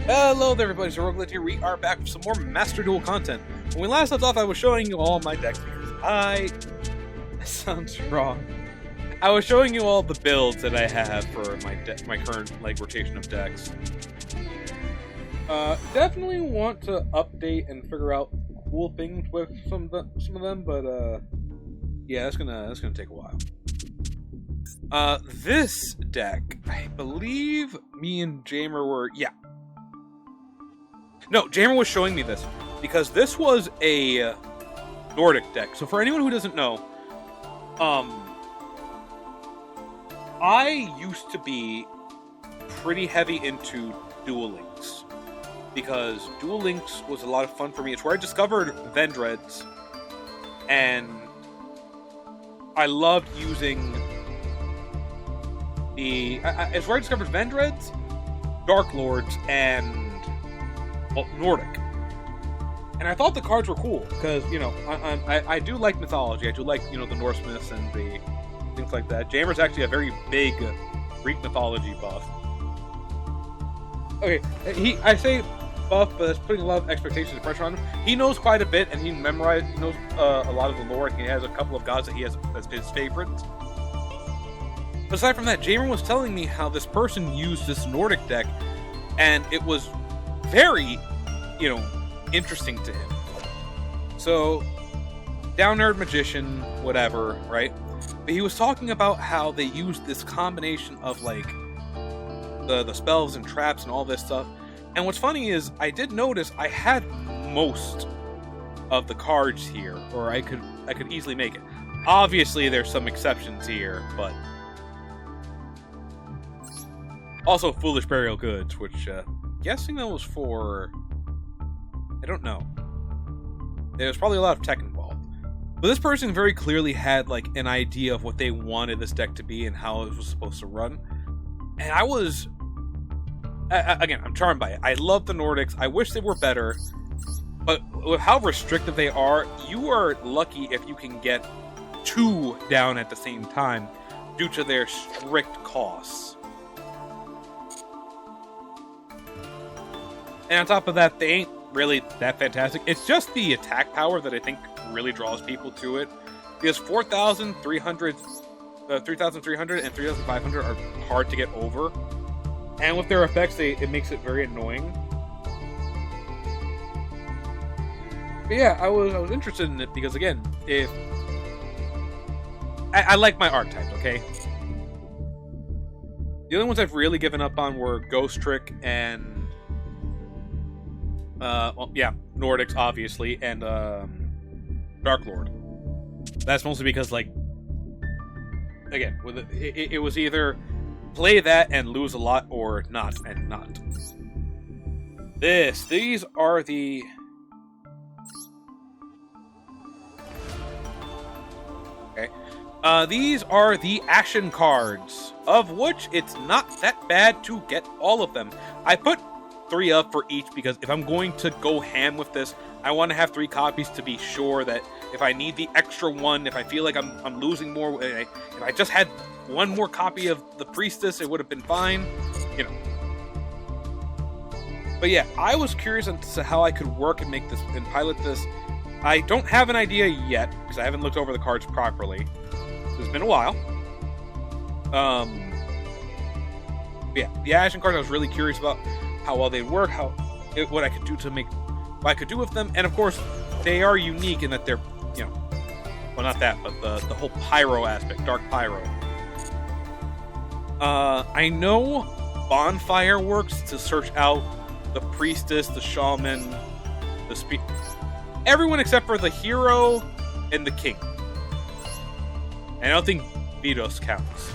Hello there everybody, it's HeroicLegend here. We are back with some more Master Duel content. When we last left off, I was showing you all my decks because That sounds wrong. I was showing you all the builds that I have for my current rotation of decks. Definitely want to update and figure out cool things with some of them, but yeah, that's gonna take a while. This deck, I believe me and Jamer were No, Jamer was showing me this, because this was a Nordic deck. So for anyone who doesn't know, I used to be pretty heavy into Duel Links, because Duel Links was a lot of fun for me. It's where I discovered Vendreads, and I loved using it's where I discovered Vendreads, Dark Lords, and Nordic. And I thought the cards were cool, because, you know, I do like mythology. I do like, you know, the Norse myths and the things like that. Jamer's actually a very big Greek mythology buff. Okay, I say buff, but it's putting a lot of expectations and pressure on him. He knows quite a bit, and he knows a lot of the lore, and he has a couple of gods that he has as his favorites. But aside from that, Jamer was telling me how this person used this Nordic deck, and it was very, you know, interesting to him. So, down nerd magician, whatever, right? But he was talking about how they used this combination of, like, the spells and traps and all this stuff. And what's funny is, I did notice I had most of the cards here, or I could easily make it. Obviously, there's some exceptions here, but also Foolish Burial Goods, which, guessing that was for, I don't know. There was probably a lot of tech involved. But this person very clearly had, like, an idea of what they wanted this deck to be and how it was supposed to run. And I was, again, I'm charmed by it. I love the Nordics. I wish they were better. But with how restrictive they are, you are lucky if you can get two down at the same time due to their strict costs. And on top of that, they ain't really that fantastic. It's just the attack power that I think really draws people to it. Because 3,300 and 3,500 are hard to get over. And with their effects, it makes it very annoying. But yeah, I was interested in it because, again, if I like my archetypes, okay? The only ones I've really given up on were Ghost Trick and Nordics, obviously, and Dark Lord. That's mostly because, like, again, it was either play that and lose a lot, or not and not. These are the these are the Ashen cards, of which it's not that bad to get all of them. I put 3 up for each because if I'm going to go ham with this, I want to have 3 copies to be sure that if I need the extra one, if I feel like I'm losing more, if I just had one more copy of the Priestess, it would have been fine, you know. But yeah, I was curious as to how I could work and make this and pilot this. I don't have an idea yet because I haven't looked over the cards properly. It's been a while. Yeah, the Ashen cards I was really curious about how well they work, what I could do to make, what I could do with them, and of course, they are unique in that they're, you know, well, not that, but the whole pyro aspect, dark pyro. I know Bonfire works to search out the Priestess, the Shaman, everyone except for the Hero and the King. And I don't think Vidos counts.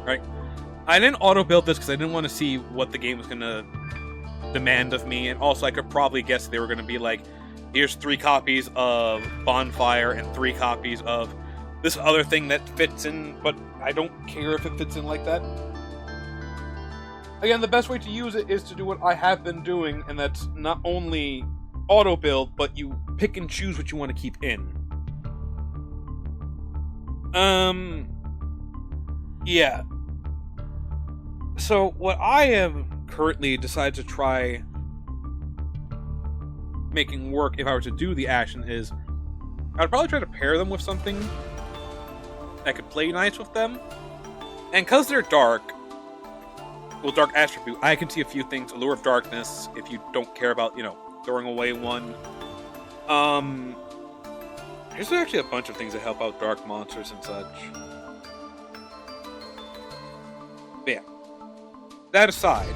Right? I didn't auto-build this because I didn't want to see what the game was going to demand of me, and also I could probably guess they were going to be like, here's 3 copies of Bonfire and 3 copies of this other thing that fits in, but I don't care if it fits in like that. Again, the best way to use it is to do what I have been doing, and that's not only auto-build, but you pick and choose what you want to keep in. Yeah. So what I am currently decide to try making work if I were to do the action is I'd probably try to pair them with something that could play nice with them. And because they're dark, well, dark attribute, I can see a few things. Allure of Darkness, if you don't care about, throwing away one. There's actually a bunch of things that help out dark monsters and such. But yeah. That aside,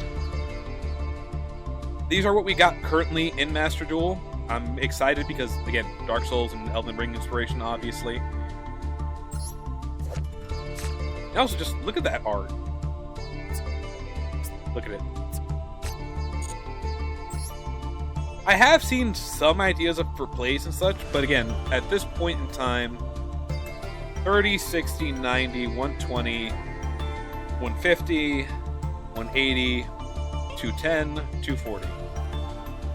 these are what we got currently in Master Duel. I'm excited because, again, Dark Souls and Elden Ring inspiration, obviously. And also, just look at that art. Look at it. I have seen some ideas for plays and such, but again, at this point in time, 30, 60, 90, 120, 150, 180, 210, 240.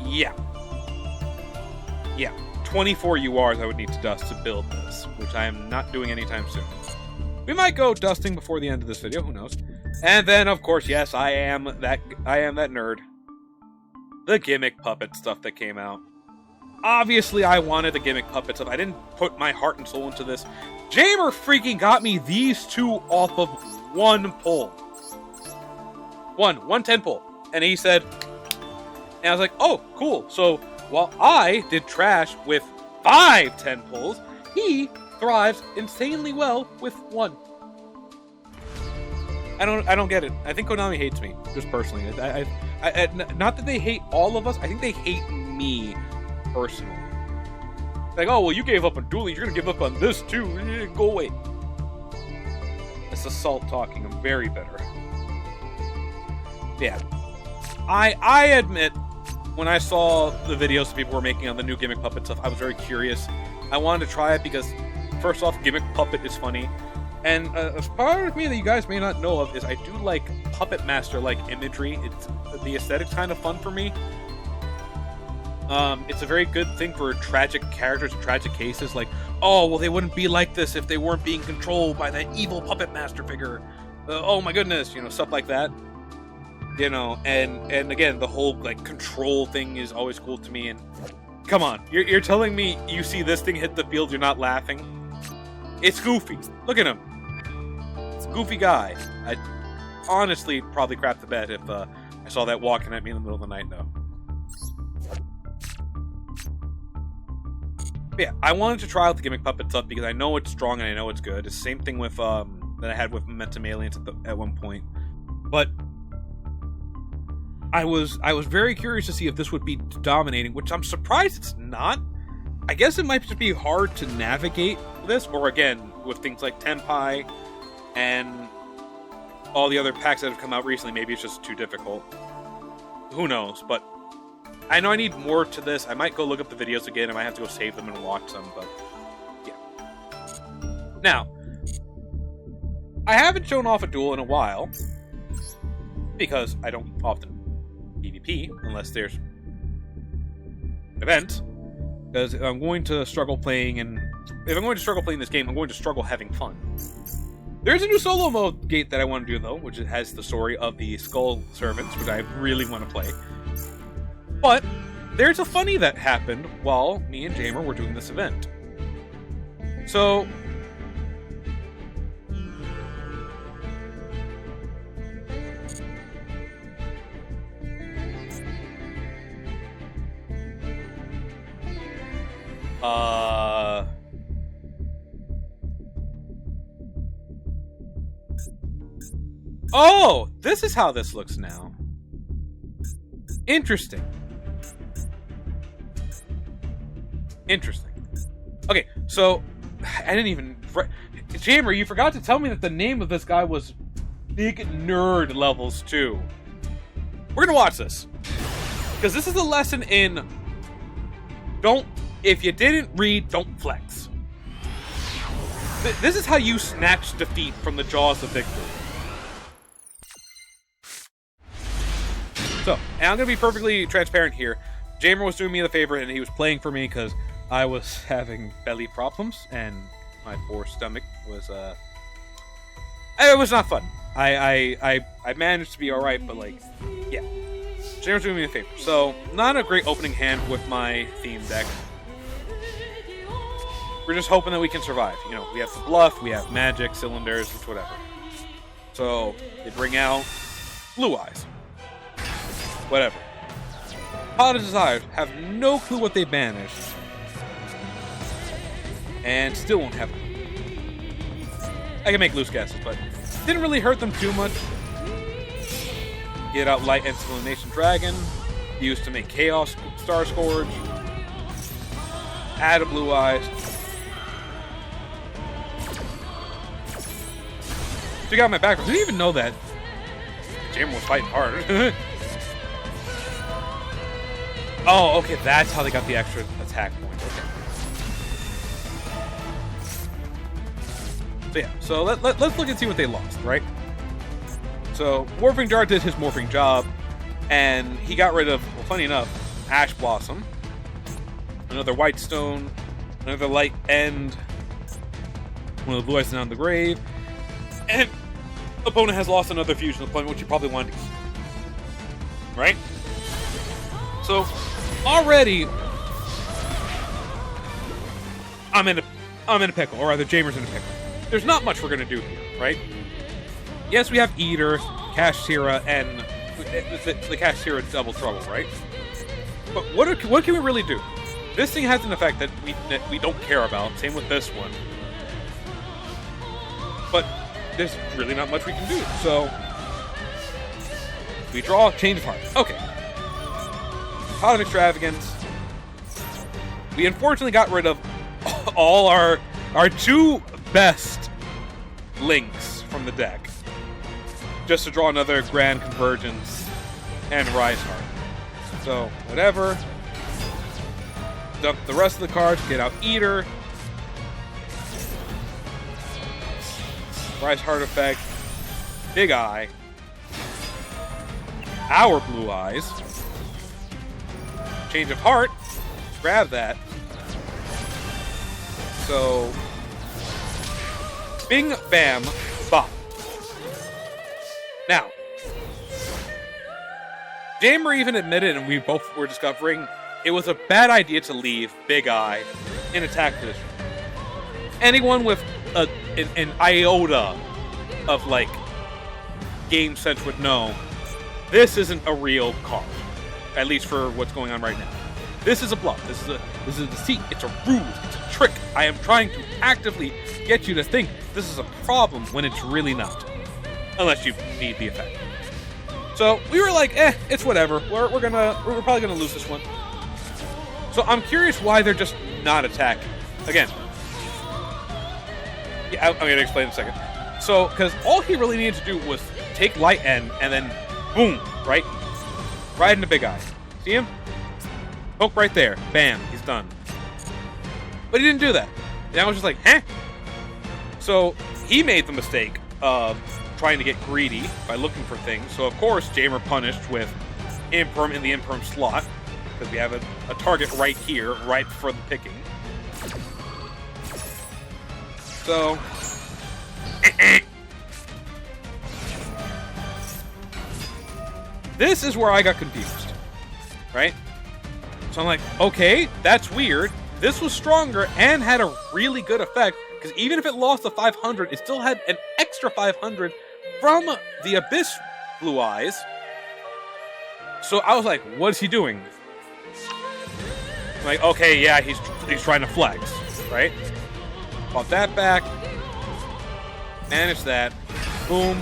Yeah. 24 URs I would need to dust to build this, which I am not doing anytime soon. We might go dusting before the end of this video, who knows. And then, of course, yes, I am that nerd. The gimmick puppet stuff that came out. Obviously, I wanted the gimmick puppet stuff. I didn't put my heart and soul into this. Jamer freaking got me these two off of one pull. One 10 pull. And he said, and I was like, oh, cool. So, while I did trash with 5 10 pulls, he thrives insanely well with 1. I don't get it. I think Konami hates me, just personally. I not that they hate all of us. I think they hate me personally. Like, oh, well, you gave up on dueling. You're gonna give up on this too. Go away. It's assault talking. I'm very bitter. Yeah. I admit, when I saw the videos that people were making on the new gimmick puppet stuff, I was very curious. I wanted to try it because, first off, gimmick puppet is funny. And a part of me that you guys may not know of is I do like Puppet Master-like imagery. The aesthetic's kind of fun for me. It's a very good thing for tragic characters, tragic cases. Like, oh, well, they wouldn't be like this if they weren't being controlled by that evil Puppet Master figure. Oh my goodness, stuff like that. And again, the whole control thing is always cool to me. And come on, you're telling me you see this thing hit the field, you're not laughing? It's Goofy. Look at him. It's a goofy guy. I'd honestly probably crap the bed if I saw that walking at me in the middle of the night, though. But yeah, I wanted to try out the gimmick puppet stuff because I know it's strong and I know it's good. It's the same thing with that I had with Momentum Aliens at one point. But I was very curious to see if this would be dominating, which I'm surprised it's not. I guess it might just be hard to navigate this, or again, with things like Tenpai and all the other packs that have come out recently, maybe it's just too difficult. Who knows, but I know I need more to this. I might go look up the videos again. I might have to go save them and watch them, but yeah. Now, I haven't shown off a duel in a while, because I don't often PvP, unless there's an event. Because I'm going to struggle playing, and if I'm going to struggle playing this game, I'm going to struggle having fun. There's a new solo mode gate that I want to do, though, which has the story of the Skull Servants, which I really want to play. But there's a funny that happened while me and Jamer were doing this event. So oh, this is how this looks now. Interesting. Okay, so I didn't even... Jamer, you forgot to tell me that the name of this guy was Big Nerd Levels 2. We're gonna watch this. Because this is a lesson in... If you didn't read, don't flex. This is how you snatch defeat from the jaws of victory. So, and I'm going to be perfectly transparent here. Jamer was doing me the favor, and he was playing for me because I was having belly problems, and my poor stomach was, it was not fun. I managed to be alright, but like, yeah. Jamer's doing me a favor. So, not a great opening hand with my theme deck. We're just hoping that we can survive. You know, we have the bluff, we have magic, cylinders, it's whatever. So, they bring out Blue Eyes. Whatever. Pot of Desires have no clue what they banished. And still won't have. I can make loose guesses, but didn't really hurt them too much. Get out Light and Sublimation Dragon, used to make Chaos Star Scourge. Add a Blue Eyes. So you got my back. I didn't even know that Jamer was fighting hard. Oh, okay, that's how they got the extra attack points. Okay. So yeah, so let's look and see what they lost, right? So Morphing Jar did his morphing job, and he got rid of, well, funny enough, Ash Blossom, another White Stone, another Light End, one of the Blue Eyes down the grave, and opponent has lost another fusion deployment, which you probably wanted to keep. Right? So already I'm in a pickle, or rather Jamer's in a pickle. There's not much we're gonna do here, right? Yes, we have Eater, Kashtira, and the Kashtira Double Trouble, right? But what can we really do? This thing has an effect that we don't care about. Same with this one. But there's really not much we can do. So we draw, change of heart. Okay. Pot of Extravagance. We unfortunately got rid of all our two best links from the deck, just to draw another Grand Convergence and Rise Heart. So, whatever. Dump the rest of the cards, get out Eater. Rise Heart effect. Big Eye. Our Blue Eyes. Change of Heart. Grab that. So, bing, bam, bop. Now, Jamer even admitted, and we both were discovering, it was a bad idea to leave Big Eye in attack position. Anyone with an iota of, like, game sense would know this isn't a real card, at least for what's going on right now. This is a bluff. This is a deceit. It's a ruse. It's a trick. I am trying to actively get you to think this is a problem when it's really not. Unless you need the effect. So we were like, it's whatever. We're probably gonna lose this one. So I'm curious why they're just not attacking. Again. Yeah, I'm gonna explain in a second. So, because all he really needed to do was take Light End and then boom, right? Right into Big Eye. See him? Poke right there. Bam, he's done. But he didn't do that. And I was just like, So he made the mistake of trying to get greedy by looking for things. So of course, Jamer punished with Imperm in the Imperm slot, because we have a target right here, right for the picking. So this is where I got confused, right? So I'm like, okay, that's weird. This was stronger and had a really good effect, because even if it lost the 500, it still had an extra 500 from the Abyss Blue Eyes. So I was like, what is he doing? I'm like, okay, yeah, he's trying to flex, right? Pop that back. Manage that. Boom.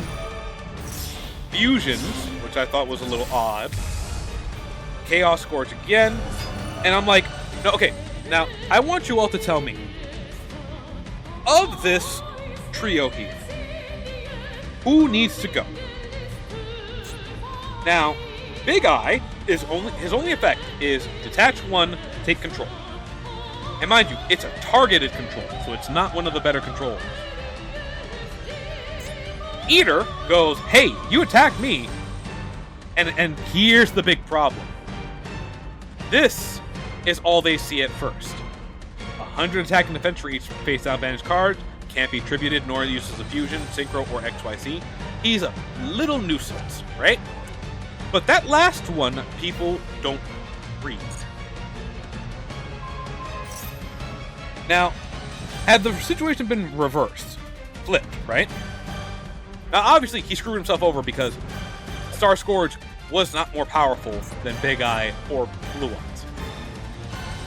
Fusions, which I thought was a little odd. Chaos Scourge again. And I'm like, no, okay, now I want you all to tell me, of this trio here, who needs to go? Now, Big Eye his only effect is detach one, take control. And mind you, it's a targeted control, so it's not one of the better controls. Eater goes, hey, you attack me, and here's the big problem. This is all they see at first. 100 attack and defense for each face-down advantage card, can't be attributed nor used as a fusion, synchro, or XYZ. he's a little nuisance, right? But that last one, people don't read. Now, had the situation been reversed, flipped, right? Now, obviously, he screwed himself over because Star Scourge was not more powerful than Big Eye or Blue Eyes.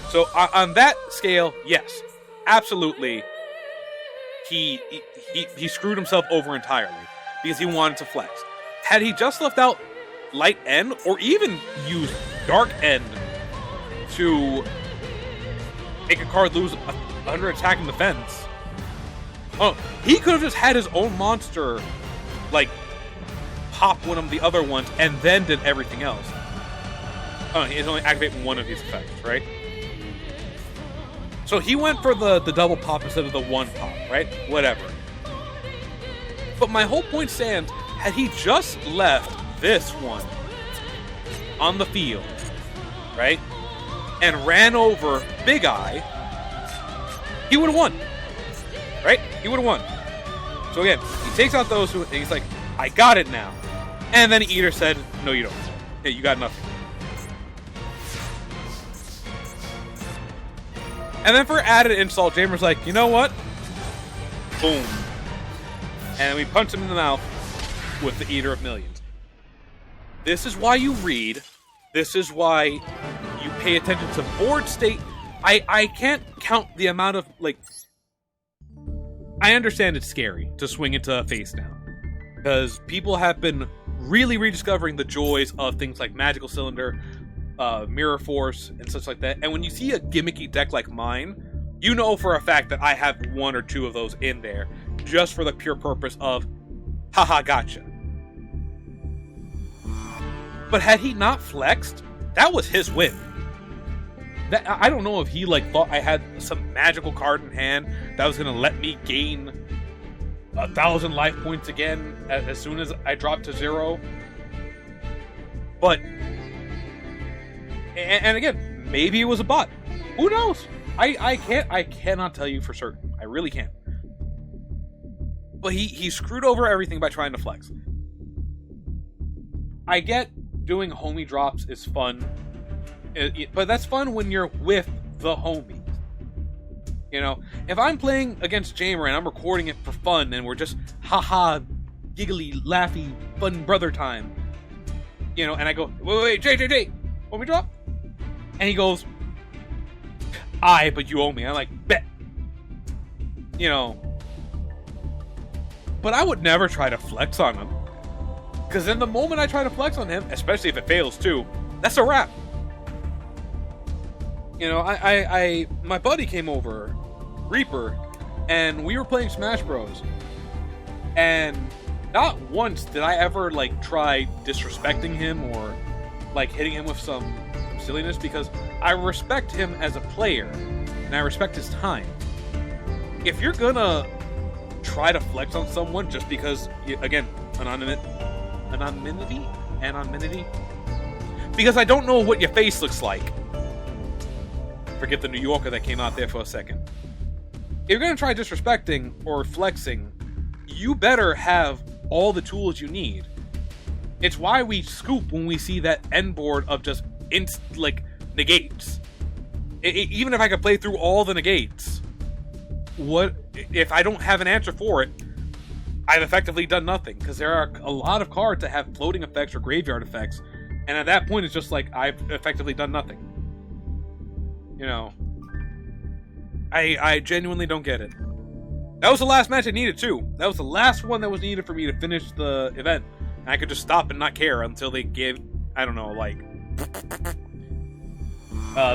So, on that scale, yes, absolutely, he screwed himself over entirely because he wanted to flex. Had he just left out Light End or even used Dark End to make a card lose under attack and defense, he could have just had his own monster, like, pop one of the other ones and then did everything else. He's only activating one of these effects, right? So he went for the double pop instead of the one pop, right? Whatever. But my whole point stands, had he just left this one on the field, right? And ran over Big Eye, he would have won. Right? He would have won. So again, he takes out those two, and he's like, I got it now. And then Eater said, no, you don't. Yeah, you got nothing. And then for added insult, Jamer's like, you know what? Boom. And we punch him in the mouth with the Eater of Millions. This is why you read. This is why you pay attention to board state. I can't count the amount of, like... I understand it's scary to swing into a face down. Because people have been really rediscovering the joys of things like Magical Cylinder, Mirror Force, and such like that. And when you see a gimmicky deck like mine, you know for a fact that I have one or two of those in there, just for the pure purpose of, haha, gotcha. But had he not flexed, that was his win. I don't know if he thought I had some magical card in hand that was going to let me gain 1,000 life points again as soon as I dropped to 0. But, and again, maybe it was a bot. Who knows? I cannot tell you for certain. I really can't. But he screwed over everything by trying to flex. I get doing homie drops is fun. But that's fun when you're with the homies. You know, if I'm playing against Jamer and I'm recording it for fun and we're just haha, giggly, laughy, fun brother time, you know, and I go, wait, Jay, homie drop? And he goes, but you owe me. I'm like, bet. You know. But I would never try to flex on him. Because in the moment I try to flex on him, especially if it fails too, that's a wrap. You know, my buddy came over, Reaper, and we were playing Smash Bros. And not once did I ever, try disrespecting him or, hitting him with some silliness, because I respect him as a player, and I respect his time. If you're gonna try to flex on someone just because, again, anonymity, because I don't know what your face looks like. Forget the New Yorker that came out there for a second. If you're going to try disrespecting or flexing, you better have all the tools you need. It's why we scoop when we see that end board of just negates. Even if I could play through all the negates, what if I don't have an answer for it? I've effectively done nothing, because there are a lot of cards that have floating effects or graveyard effects, and at that point it's just I've effectively done nothing. You know, I genuinely don't get it. That was the last match I needed, too. That was the last one that was needed for me to finish the event. And I could just stop and not care until they gave, I don't know,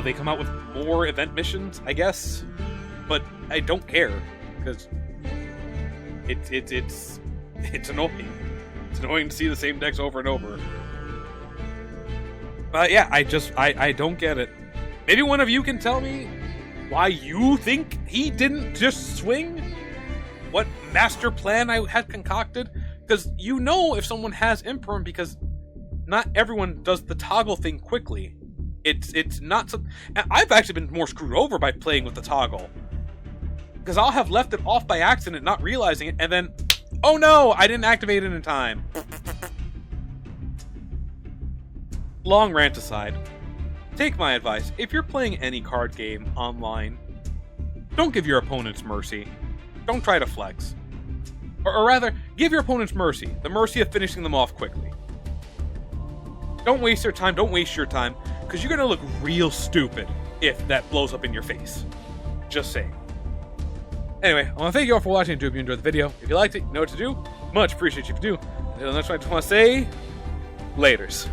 they come out with more event missions, I guess. But I don't care, because it's annoying. It's annoying to see the same decks over and over. But yeah, I don't get it. Maybe one of you can tell me why you think he didn't just swing? What master plan I had concocted? Because you know if someone has Imperm, because not everyone does the toggle thing quickly. It's not so... I've actually been more screwed over by playing with the toggle. Because I'll have left it off by accident, not realizing it, and then Oh no, I didn't activate it in time. Long rant aside, take my advice. If you're playing any card game online, don't give your opponents mercy. Don't try to flex. Or rather, give your opponents mercy. The mercy of finishing them off quickly. Don't waste their time, don't waste your time, because you're going to look real stupid if that blows up in your face. Just saying. Anyway, I want to thank you all for watching. I hope you enjoyed the video. If you liked it, you know what to do. Much appreciate you if you do. Until next time, I just want to say, laters.